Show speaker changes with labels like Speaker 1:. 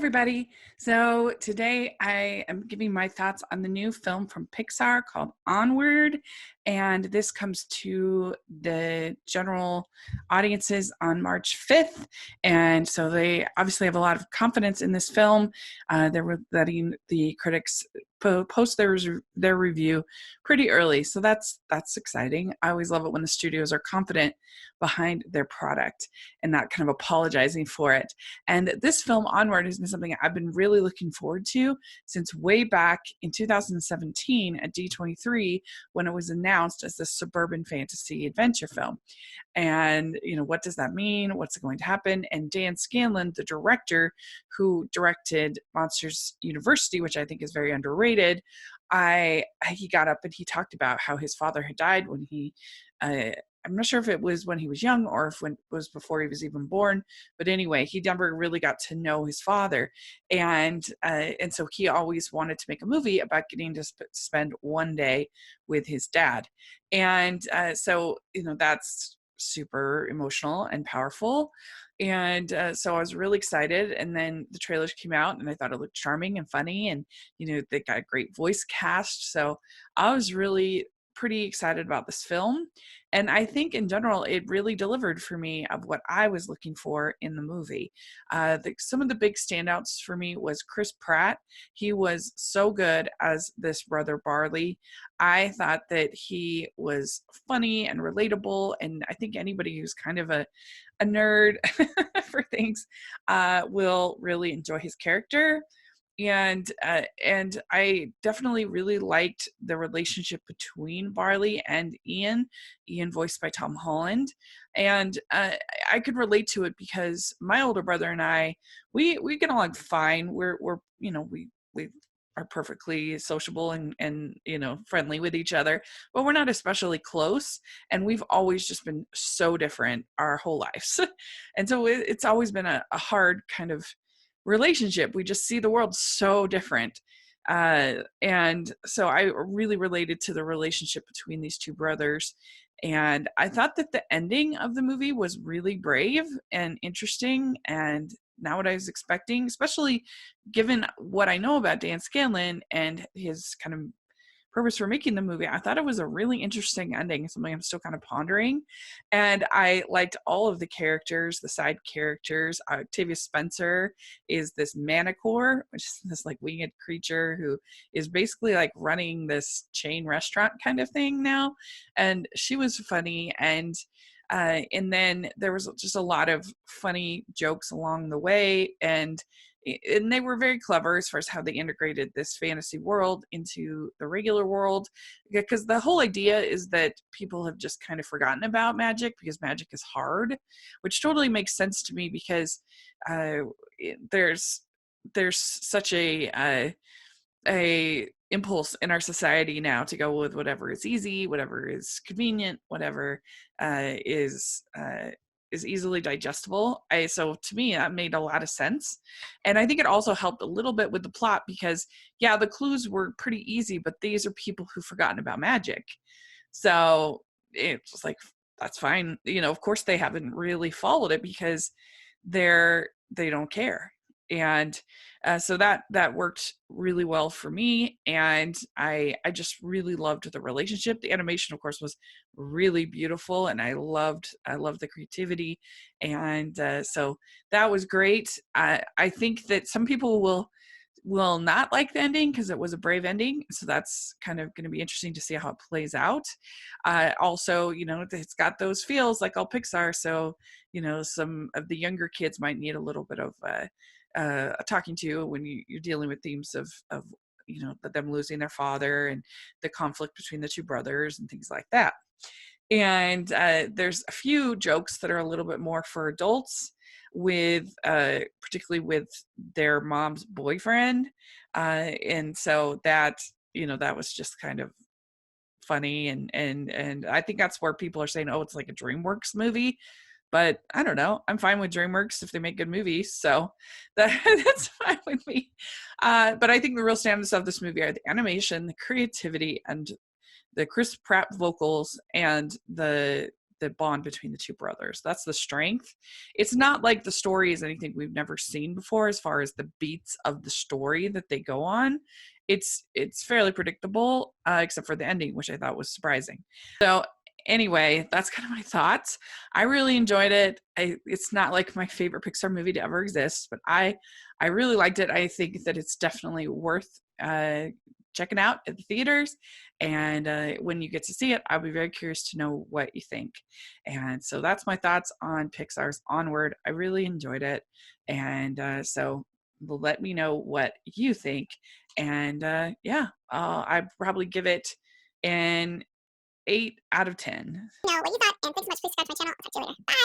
Speaker 1: everybody. So today I am giving my thoughts on the new film from Pixar called Onward. And this comes to the general audiences on March 5th. And so they obviously have a lot of confidence in this film. They're letting the critics post their review pretty early. So that's exciting. I always love it when the studios are confident behind their product and not kind of apologizing for it. And this film, Onward, has been something I've been really looking forward to since way back in 2017 at D23 when it was announced as the suburban fantasy adventure film. And, what does that mean? What's going to happen? And Dan Scanlon, the director who directed Monsters University, which I think is very underrated, he got up and he talked about how his father had died when I'm not sure if it was when he was young or if it was before he was even born, but anyway, he never really got to know his father, and so he always wanted to make a movie about getting to spend one day with his dad, and so that's super emotional and powerful. And so I was really excited, and then the trailers came out and I thought it looked charming and funny, and they got a great voice cast, so I was really pretty excited about this film. And I think in general, it really delivered for me of what I was looking for in the movie. Some of the big standouts for me was Chris Pratt. He was so good as this brother Barley. I thought that he was funny and relatable. And I think anybody who's kind of a nerd for things will really enjoy his character. And I definitely really liked the relationship between Barley and Ian voiced by Tom Holland. And I could relate to it because my older brother and I, we get along fine. We are perfectly sociable and friendly with each other, but we're not especially close, and we've always just been so different our whole lives. And so it's always been a hard kind of relationship. We just see the world so different. And so I really related to the relationship between these two brothers. And I thought that the ending of the movie was really brave and interesting and not what I was expecting, especially given what I know about Dan Scanlon and his kind of purpose for making the movie. I thought it was a really interesting ending, something I'm still kind of pondering. And I liked all of the characters, the side characters. Octavia Spencer is this manicore, which is this like winged creature who is basically like running this chain restaurant kind of thing now. And she was funny. And then there was just a lot of funny jokes along the way, and they were very clever as far as how they integrated this fantasy world into the regular world, because the whole idea is that people have just kind of forgotten about magic because magic is hard, which totally makes sense to me because there's such a impulse in our society now to go with whatever is easy, whatever is convenient, whatever is easily digestible. So to me, that made a lot of sense. And I think it also helped a little bit with the plot because, yeah, the clues were pretty easy, but these are people who've forgotten about magic. So it's just like, that's fine. Of course they haven't really followed it because they don't care. And so that worked really well for me, and I just really loved the relationship. The animation, of course, was really beautiful, and I loved the creativity, and so that was great. I think that some people will not like the ending because it was a brave ending, so that's kind of going to be interesting to see how it plays out. Also, it's got those feels like all Pixar, so some of the younger kids might need a little bit of talking to when you're dealing with themes of them losing their father and the conflict between the two brothers and things like that. And there's a few jokes that are a little bit more for adults, with particularly with their mom's boyfriend, and so that that was just kind of funny, and I think that's where people are saying, oh, it's like a DreamWorks movie. But I don't know. I'm fine with DreamWorks if they make good movies, so that's fine with me. But I think the real standouts of this movie are the animation, the creativity, and the Chris Pratt vocals, and the the bond between the two brothers. That's the strength. It's not like the story is anything we've never seen before as far as the beats of the story that they go on. It's fairly predictable, except for the ending, which I thought was surprising. So anyway, that's kind of my thoughts. I really enjoyed it. It's not like my favorite Pixar movie to ever exist, but I really liked it. I think that it's definitely worth checking out at the theaters. And when you get to see it, I'll be very curious to know what you think. And so that's my thoughts on Pixar's Onward. I really enjoyed it. And so let me know what you think. And I'd probably give it an 8 out of 10.
Speaker 2: Know what you thought, and thanks so much. Please subscribe to my channel. I'll talk to you later. Bye.